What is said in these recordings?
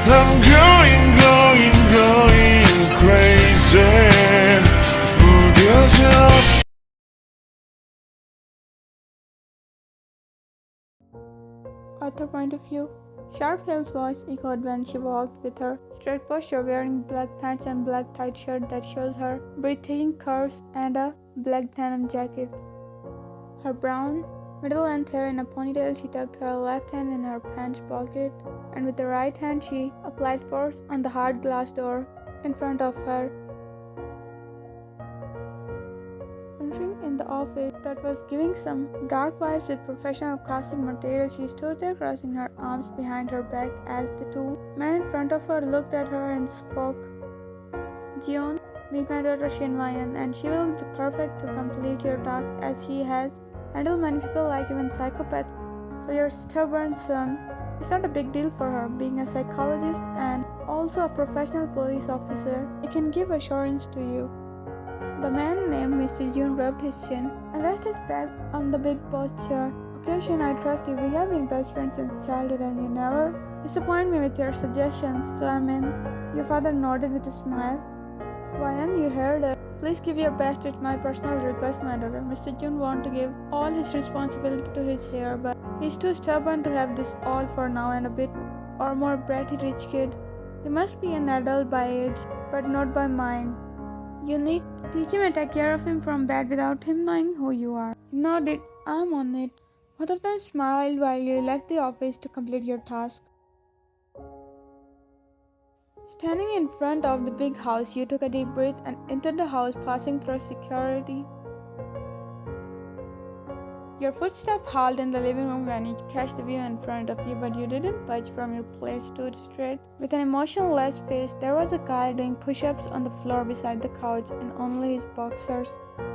I'm going crazy. 무뎌져. Author point of view. Sharp Hill's voice echoed when she walked with her straight posture, wearing black pants and black tight shirt that shows her breathtaking curves and a black denim jacket. Her brown, middle-length hair in a ponytail, she tucked her left hand in her pants pocket, and with the right hand she applied force on the hard glass door in front of her. Entering in the office that was giving some dark vibes with professional classic material, she stood there crossing her arms behind her back as the two men in front of her looked at her and spoke. June, meet my daughter Shinwayan, and she will be perfect to complete your task as she has handled many people like even psychopaths. So your stubborn son, it's not a big deal for her being a psychologist and also a professional police officer. He can give assurance to you. The man named Mr. June rubbed his chin and rested his back on the big boss chair. Okay, Shin, I trust you. We have been best friends since childhood and you never disappoint me with your suggestions, so I'm in. Your father nodded with a smile. Wayan, you heard it. Please give your best. It's my personal request, my daughter. Mr. June wants to give all his responsibility to his hair, but he's too stubborn to have this all for now and a bit or more bratty rich kid. He must be an adult by age, but not by mind. You need to teach him and take care of him from bed without him knowing who you are. He nodded. I'm on it. Both of them smiled while you left the office to complete your task. Standing in front of the big house, you took a deep breath and entered the house, passing through security. Your footsteps halted in the living room when you catch the view in front of you, but you didn't budge from your place, stood straight. With an emotionless face, there was a guy doing push-ups on the floor beside the couch in only his boxers.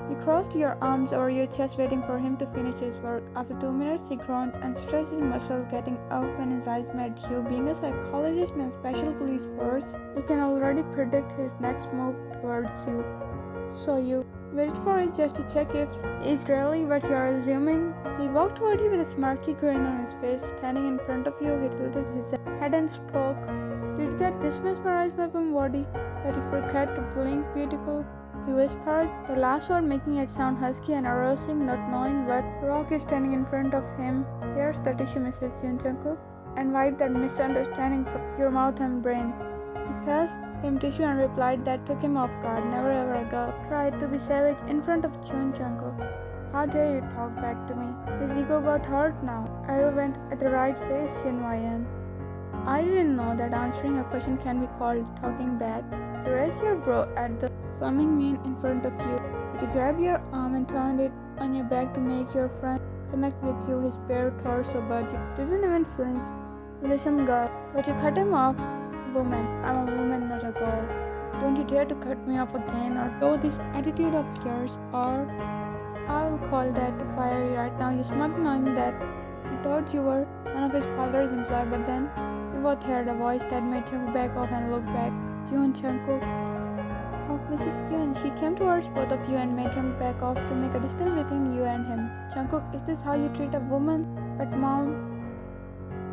You crossed your arms over your chest waiting for him to finish his work. After 2 minutes, he groaned and stretched his muscles, getting up when his eyes met you. Being a psychologist in a special police force, you can already predict his next move towards you. So you waited for it just to check if it's really what you're assuming. He walked toward you with a smirky grin on his face. Standing in front of you, he tilted his head and spoke. Did you get this mesmerized by my body that you forgot to blink, beautiful? He whispered, the last word making it sound husky and arousing, not knowing what rock is standing in front of him. Here's the tissue, Mr. Jungkookff, and wipe that misunderstanding from your mouth and brain. He passed him tissue and replied that took him off guard. Never ever a girl tried to be savage in front of Jungkookff. How dare you talk back to me? His ego got hurt now. Arrow went at the right pace, Shinwayan. I didn't know that answering a question can be called talking back. You raised your brow at the fuming man in front of you, but he grabbed your arm and turned it on your back to make your friend connect with you, his bare torso, but you didn't even flinch. Listen, girl, but you cut him off. Woman, I'm a woman, not a girl. Don't you dare to cut me off again or show this attitude of yours, or I will call Dad to fire you right now. You smug knowing that he thought you were one of his father's employees, but then you both heard a voice that made you back off and look back. June, Jungkookff. Oh, Mrs. June, she came towards both of you and made him back off to make a distance between you and him. Jungkookff, is this how you treat a woman? But Mom,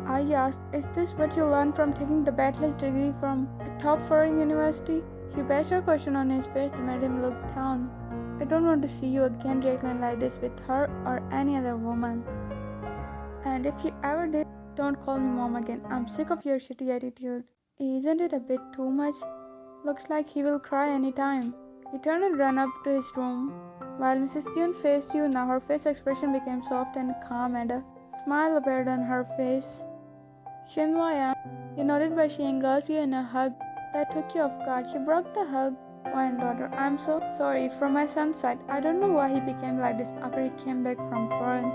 I asked, is this what you learned from taking the bachelor's degree from a top foreign university? She based her question on his face to make him look down. I don't want to see you again reacting like this with her or any other woman. And if you ever did, don't call me Mom again. I'm sick of your shitty attitude. Isn't it a bit too much? Looks like he will cry anytime. He turned and ran up to his room. While Mrs. June faced you, now her face expression became soft and calm and a smile appeared on her face. Shinwayan, you nodded but she engulfed you in a hug that took you off guard. She broke the hug. Wayan, daughter, I'm so sorry. From my son's side, I don't know why he became like this after he came back from foreign.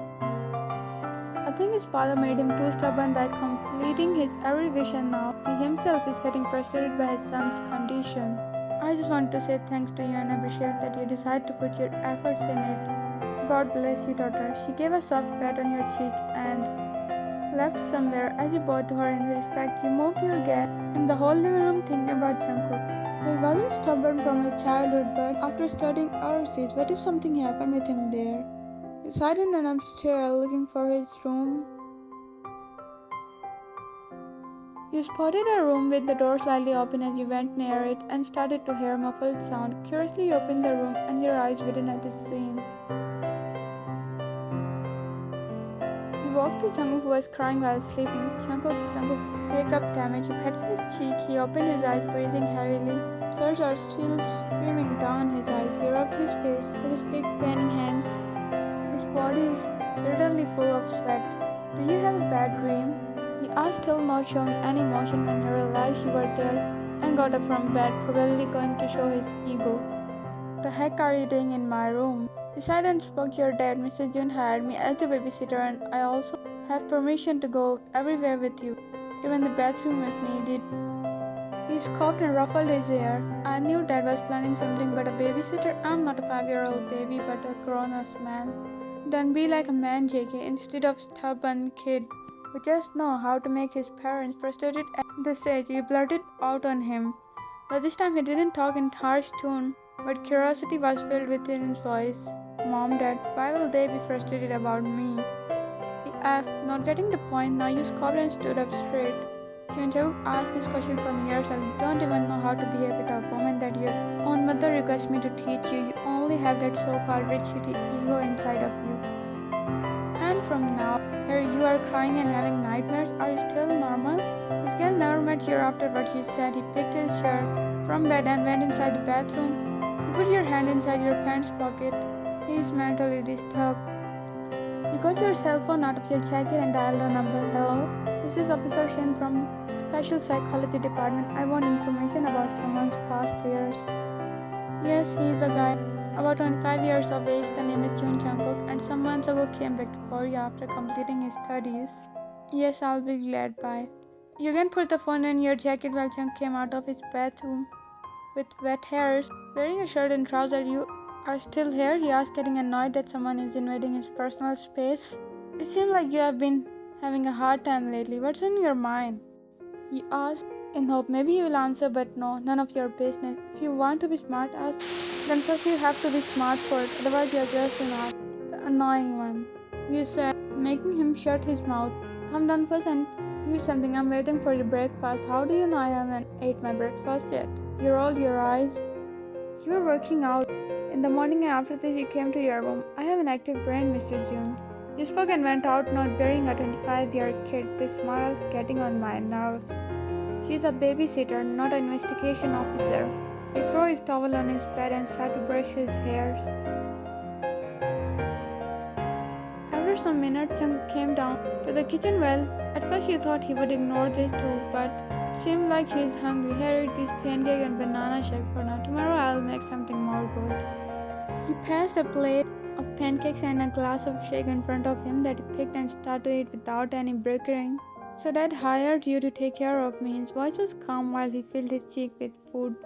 I think his father made him too stubborn by completing his every wish, and now he himself is getting frustrated by his son's condition. I just want to say thanks to you and appreciate that you decided to put your efforts in it. God bless you, daughter. She gave a soft pat on your cheek and left somewhere. As you bowed to her in respect, you moved your gaze in the whole living room thinking about Jungkookff. So he wasn't stubborn from his childhood, but after studying overseas, what if something happened with him there? He decided and upstairs looking for his room. You spotted a room with the door slightly open as you went near it and started to hear a muffled sound. Curiously, you opened the room and your eyes widened at the scene. You walked to Jungkookff, who was crying while sleeping. Jungkookff, wake up, damn it. You patted his cheek. He opened his eyes, breathing heavily. Tears are still streaming down his eyes. He rubbed his face with his big veiny hands. His body is literally full of sweat. Do you have a bad dream? He asked, still not showing any emotion when he realized you were there, and got up from bed, probably going to show his ego. The heck are you doing in my room? Besides and spoke your dad, Mr. Jun hired me as a babysitter, and I also have permission to go everywhere with you, even the bathroom if needed. He scoffed and ruffled his hair. I knew Dad was planning something, but a babysitter? I'm not a 5-year-old baby, but a grown-ass man. Then be like a man, JK, instead of stubborn kid who just know how to make his parents frustrated at this age. You blurted out on him. But this time he didn't talk in harsh tone, but curiosity was filled within his voice. Mom, Dad, why will they be frustrated about me? He asked, not getting the point. Now you scoffed and stood up straight. Jungkookff asked this question from yourself. You don't even know how to behave with a woman that your own mother requests me to teach you. You only have that so-called rich ego inside of you. And from now, here you are crying and having nightmares. Are you still normal? His girl never met you after what you said. He picked his chair from bed and went inside the bathroom. You put your hand inside your pants pocket. He is mentally disturbed. You got your cell phone out of your jacket and dialed the number. Hello? This is Officer Shen from Special Psychology Department. I want information about someone's past years. Yes, he is a guy about 25 years of age. The name is Jungkookff, and some months ago came back for you after completing his studies. Yes, I'll be glad. Bye. You can put the phone in your jacket while Jung came out of his bathroom with wet hairs, wearing a shirt and trousers. You are still here? He asked, getting annoyed that someone is invading his personal space. It seems like you have been having a hard time lately. What's on your mind? He asked, in hope maybe you will answer, but no, none of your business. If you want to be smart ass, then first you have to be smart first, otherwise you are just the annoying one. You said, making him shut his mouth. Come down first and eat something. I'm waiting for your breakfast. How do you know I haven't ate my breakfast yet? You rolled your eyes. You were working out in the morning, and after this you came to your room. I have an active brain, Mr. June. You spoke and went out, not bearing a 25-year kid. This smile is getting on my nerves. She's a babysitter, not an investigation officer. He threw his towel on his bed and started to brush his hairs. After some minutes, Jung came down to the kitchen. Well, at first you thought he would ignore this too, but it seemed like he's hungry. Here, eat this pancake and banana shake for now. Tomorrow I'll make something more good. He passed a plate of pancakes and a glass of shake in front of him that he picked and started to eat without any bickering. So Dad hired you to take care of me. His voice was calm while he filled his cheek with food.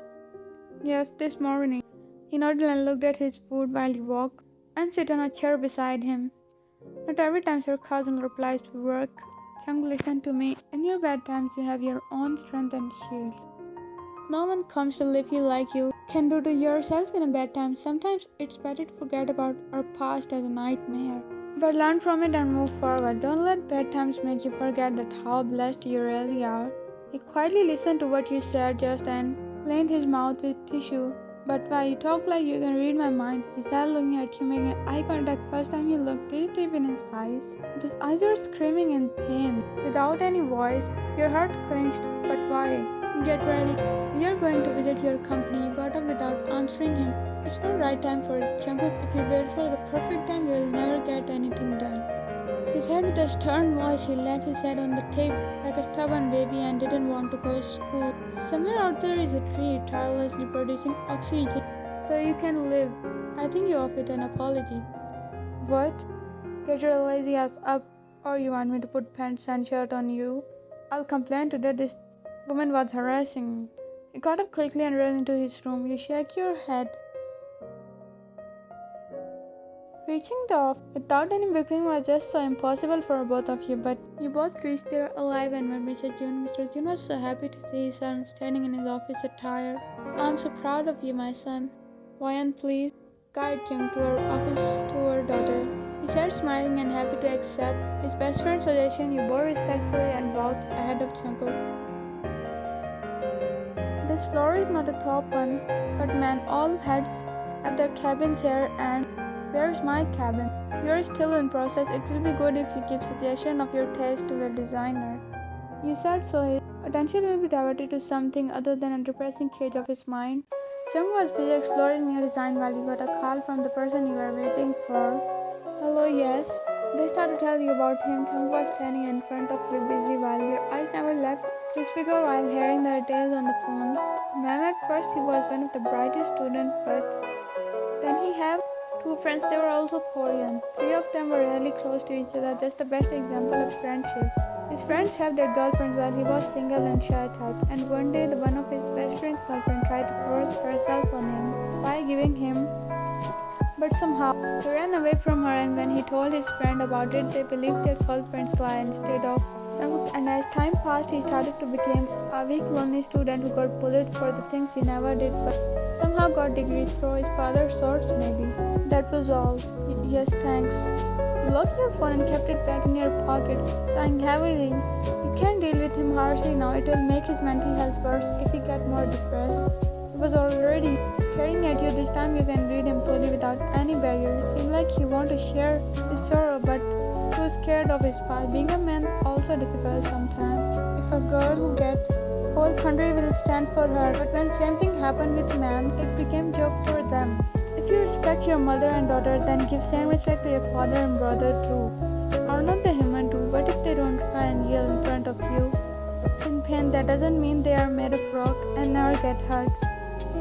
Yes, this morning. He nodded and looked at his food while he walked and sat on a chair beside him. Not every time sarcasm replies to work. Chung, listen to me. In your bad times, you have your own strength and shield. No one comes to live you like you can do to yourself in a bad time. Sometimes it's better to forget about our past as a nightmare, but learn from it and move forward. Don't let bad times make you forget that how blessed you really are. He quietly listened to what you said just then, cleaned his mouth with tissue. But why? You talk like you can read my mind. He started looking at you, making eye contact. First time he looked, did it even in his eyes? His eyes were screaming in pain, without any voice. Your heart clenched. But why? Get ready. We are going to visit your company. You got up without answering him. It's not right time for it, Jungkook. If you wait for the perfect time, you will never get anything done. He said with a stern voice. He laid his head on the table like a stubborn baby and didn't want to go to school. Somewhere out there is a tree tirelessly producing oxygen so you can live. I think you owe it an apology. What? Get your lazy ass up, or you want me to put pants and shirt on you? I'll complain today this woman was harassing me. He got up quickly and ran into his room. You shake your head. Reaching the office without any bickering was just so impossible for both of you, but you both reached there alive and met Mr. June. Mr. June was so happy to see his son standing in his office attire. I'm so proud of you, my son. Wayan, please guide Jung to our office to our daughter. He said, smiling and happy to accept his best friend's suggestion. You bowed respectfully and bowed ahead of Jungkook. This floor is not a top one, but man, all heads have their cabins here, and where's my cabin? You're still in process. It will be good if you give suggestion of your taste to the designer. You said so his attention will be diverted to something other than a depressing cage of his mind. Jung was busy exploring new design while he got a call from the person you were waiting for. Hello, yes. They started to tell you about him. Jung was standing in front of you, busy while their eyes never left his figure while hearing the details on the phone. Ma'am, at first he was one of the brightest students, but then he had two friends. They were also Korean. Three of them were really close to each other. That's the best example of friendship. His friends have their girlfriends while he was single and shy type. And one day, one of his best friend's girlfriend tried to force herself on him by giving him. But somehow, he ran away from her, and when he told his friend about it, they believed their girlfriend's lie instead of. And as time passed, he started to become a weak, lonely student who got bullied for the things he never did, but somehow got degree through his father's source maybe. That was all. Yes, thanks. You locked your phone and kept it back in your pocket, crying heavily. You can't deal with him harshly now. It will make his mental health worse if he gets more depressed. He was already staring at you. This time you can read him fully without any barrier. It seemed like he wanted to share his sorrow, but he was scared of his past. Being a man also difficult sometimes. If a girl who gets, whole country will stand for her. But when same thing happened with man, it became joke for them. If you respect your mother and daughter, then give same respect to your father and brother too. Are not they human too? What if they don't cry and yell in front of you in pain? That doesn't mean they are made of rock and never get hurt.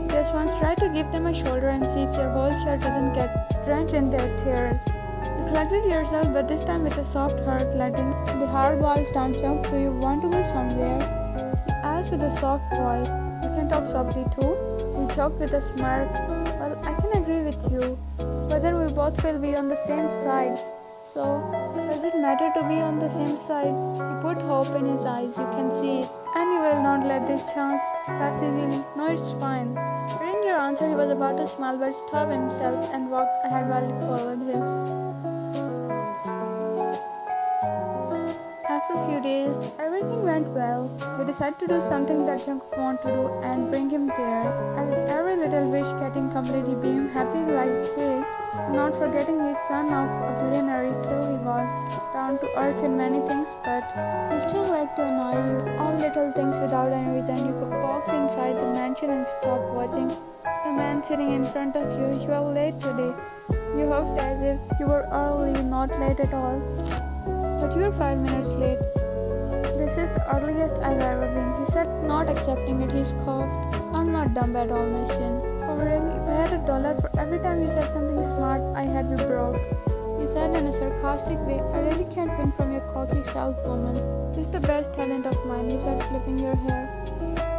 Just once try to give them a shoulder and see if your whole shirt doesn't get drenched in their tears. You collected yourself, but this time with a soft heart, letting the hard walls down. Junk, do you want to go somewhere? He asked with a soft voice. You can talk softly too. He joked with a smirk. Well, I can agree with you, but then we both will be on the same side. So, does it matter to be on the same side? He put hope in his eyes. You can see it. And you will not let this chance pass easily. No, it's fine. Hearing your answer, he was about to smile but stopped himself and walked ahead while you followed him. After a few days, everything went well. We decided to do something that Jungkookff wanted to do and bring him there. And with every little wish getting completed, being happy like a kid. Not forgetting his son of a billionaire, still he was down to earth in many things, but he still liked to annoy you. All little things without any reason. You could walk inside the mansion and stop watching the man sitting in front of you. You are late today. You huffed as if you were early, not late at all. But you were 5 minutes late. This is the earliest I've ever been. He said, not accepting it. He scoffed. I'm not dumb at all, Mission. Oh really? If I had $1 for every time you said something smart, I had be broke. You said in a sarcastic way, I really can't win from your cocky self, woman. This is the best talent of mine, you said, flipping your hair.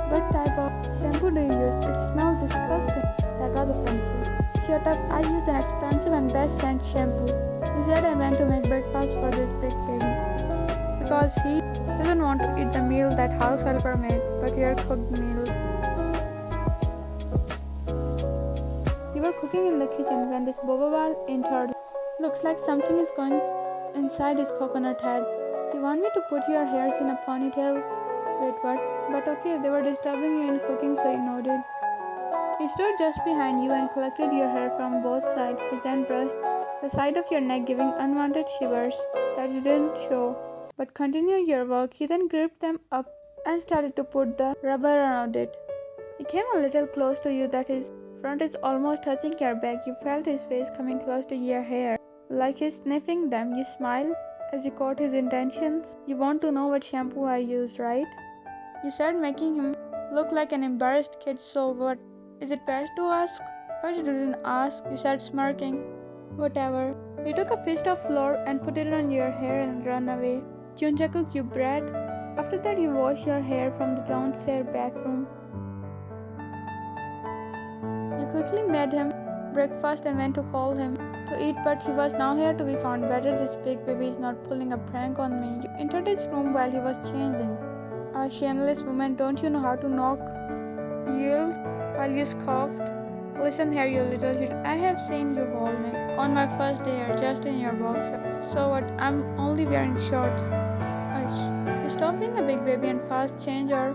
What type of shampoo do you use? It smells disgusting. That was offensive. Shut up, I use an expensive and best scent shampoo. He said and went to make breakfast for this big baby. Because he doesn't want to eat the meal that house helper made, but your cooked meals. You were cooking in the kitchen when this bobawal entered. Looks like something is going inside his coconut head. You want me to put your hairs in a ponytail? Wait, what? But okay, they were disturbing you in cooking, so you nodded. He stood just behind you and collected your hair from both sides. His hand brushed the side of your neck, giving unwanted shivers that you didn't show. But continue your work. He then gripped them up and started to put the rubber around it. He came a little close to you, that his front is almost touching your back. You felt his face coming close to your hair, like he's sniffing them. You smiled as you caught his intentions. You want to know what shampoo I used, right? You said, making him look like an embarrassed kid. So what? Is it best to ask? But you didn't ask, you said, smirking. Whatever. You took a fist of flour and put it on your hair and ran away. Jungkookff, you brat. After that, you washed your hair from the downstairs bathroom. You quickly made him breakfast and went to call him to eat, but he was now here to be found. Better this big baby is not pulling a prank on me. You entered his room while he was changing. A shameless woman, don't you know how to knock? Yelled while you scoffed. Listen here, you little shit. I have seen you all night. On my first day here, just in your boxer. So what? I'm only wearing shorts. Hush. Stop being a big baby and fast change or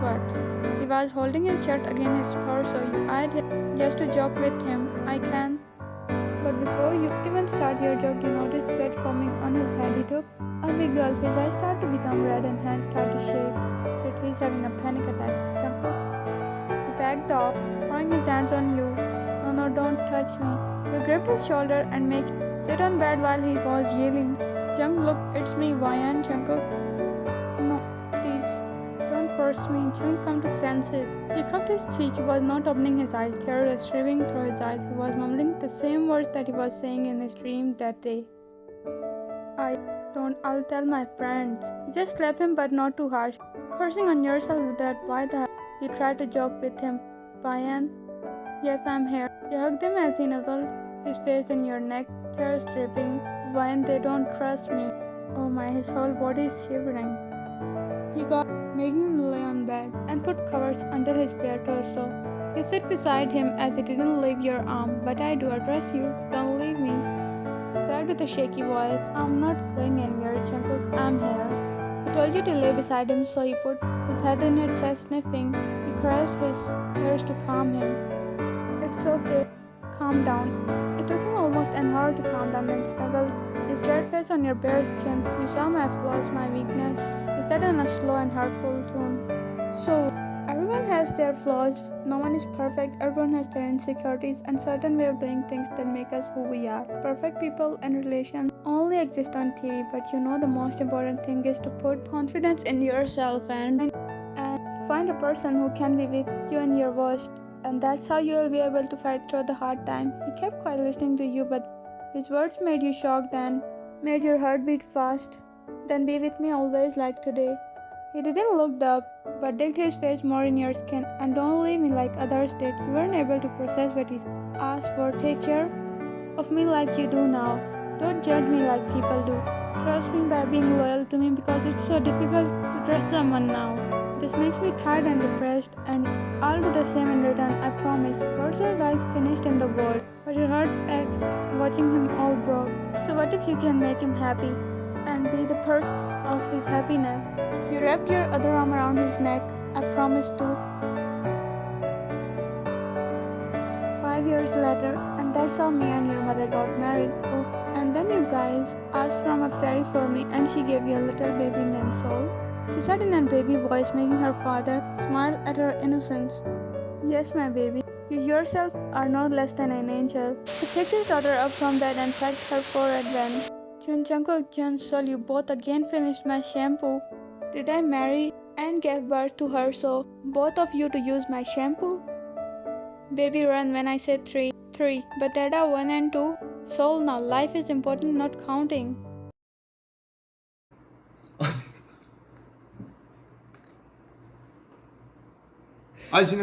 what? He was holding his shirt against his torso. You eyed him just to joke with him. I can. But before you even start your joke, you notice sweat forming on his head. He took a big gulp. His eyes start to become red and hands start to shake. Shit, he's having a panic attack. Jungkook, he backed off, throwing his hands on you. No, no, don't touch me. You gripped his shoulder and made him sit on bed while he was yelling. Jung, look, it's me, Ryan. Jungkook. No, please, don't force me. Jung, come to senses. He cupped his cheek. He was not opening his eyes. Tears were streaming through his eyes. He was mumbling the same words that he was saying in his dream that day. I'll tell my friends. You just slap him, but not too harsh. Cursing on yourself with that, why the hell? You tried to joke with him. Ryan? Yes, I'm here. You hugged him as he nuzzled his face in your neck, tears dripping. Ryan, they don't trust me. Oh my, his whole body is shivering. You got making him lay on bed and put covers under his bare torso. You sit beside him as he didn't leave your arm, but I do address you. Don't leave me. He said with a shaky voice, I'm not going anywhere, Jungkook. I'm here. He told you to lay beside him, so he put his head in your chest, sniffing. He caressed his hairs to calm him. It's okay. Calm down. It took him almost an hour to calm down and snuggled his red face on your bare skin. You saw my flaws, my weakness. He said in a slow and heartful tone. So, everyone has their flaws. No one is perfect. Everyone has their insecurities and certain way of doing things that make us who we are. Perfect people and relations only exist on TV, but you know the most important thing is to put confidence in yourself and find a person who can be with you in your worst. And that's how you will be able to fight through the hard time. He kept quiet listening to you, but his words made you shocked and made your heart beat fast. Then be with me always like today. He didn't look up, but digged his face more in your skin. And don't leave me like others did. You weren't able to process what he asked for. Take care of me like you do now. Don't judge me like people do. Trust me by being loyal to me because it's so difficult to trust someone now. This makes me tired and depressed, and I'll do the same in return, I promise. Words are like finished in the world, but your heart aches watching him all broke. So what if you can make him happy and be the perk of his happiness? You wrapped your other arm around his neck. I promise to. 5 years later, and that's how me and your mother got married. Oh, and then you guys asked from a fairy for me, and she gave you a little baby named Soul. She said in a baby voice, making her father smile at her innocence. Yes, my baby, you yourself are not less than an angel. He picked his daughter up from bed and pecked her forehead when Jungkook, Jun, Sol, you both again finished my shampoo. Did I marry and gave birth to her so both of you to use my shampoo? Baby, run when I say three. Three, but Dada 1 and 2. Soul, now life is important, not counting. 아니 지금